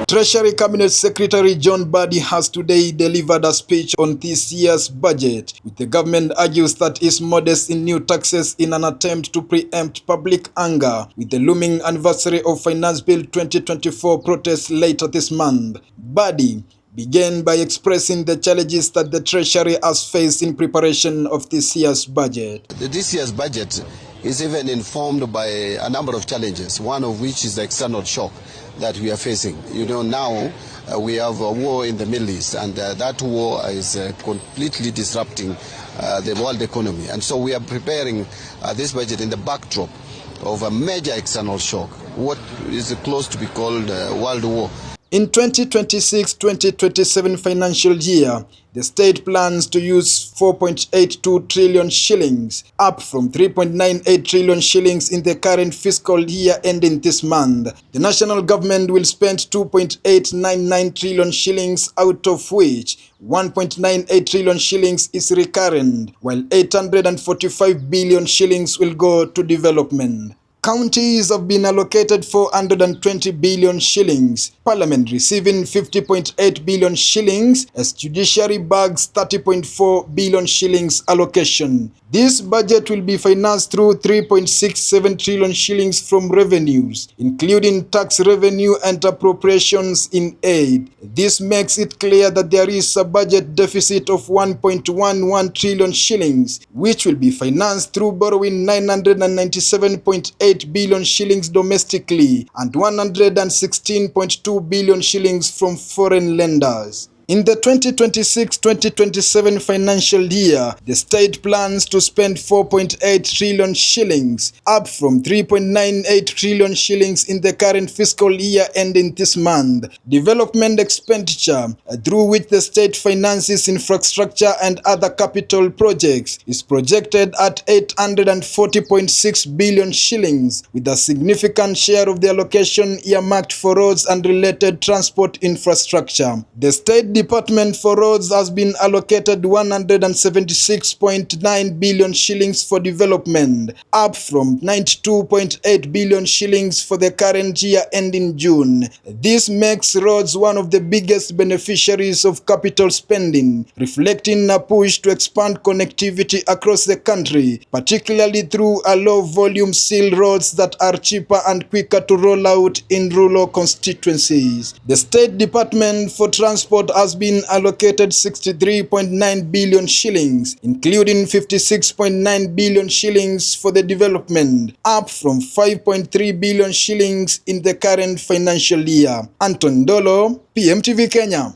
Treasury Cabinet Secretary John Mbadi has today delivered a speech on this year's budget, which the government argues that is modest in new taxes in an attempt to preempt public anger with the looming anniversary of Finance Bill 2024 protests later this month. Mbadi began by expressing the challenges that the Treasury has faced in preparation of this year's budget. This year's budget is even informed by a number of challenges, one of which is the external shock that we are facing. You know, now we have a war in the Middle East, and that war is completely disrupting the world economy. And so we are preparing this budget in the backdrop of a major external shock, what is close to be called world war. In 2026-2027 financial year, the state plans to use 4.82 trillion shillings, up from 3.98 trillion shillings in the current fiscal year ending this month. The national government will spend 2.899 trillion shillings, out of which 1.98 trillion shillings is recurrent, while 845 billion shillings will go to development. Counties have been allocated 420 billion shillings, Parliament receiving 50.8 billion shillings as judiciary bags 30.4 billion shillings allocation. This budget will be financed through 3.67 trillion shillings from revenues, including tax revenue and appropriations in aid. This makes it clear that there is a budget deficit of 1.11 trillion shillings, which will be financed through borrowing 997.8 billion shillings domestically and 116.2 billion shillings from foreign lenders. In the 2026-2027 financial year, the state plans to spend 4.8 trillion shillings, up from 3.98 trillion shillings in the current fiscal year ending this month. Development expenditure, through which the state finances infrastructure and other capital projects, is projected at 840.6 billion shillings, with a significant share of the allocation earmarked for roads and related transport infrastructure. The State Department for Roads has been allocated 176.9 billion shillings for development, up from 92.8 billion shillings for the current year ending June. This makes roads one of the biggest beneficiaries of capital spending, reflecting a push to expand connectivity across the country, particularly through a low-volume seal roads that are cheaper and quicker to roll out in rural constituencies. The State Department for Transport has been allocated 63.9 billion shillings, including 56.9 billion shillings for the development, up from 5.3 billion shillings in the current financial year. Anton Dolo, Pmtv Kenya.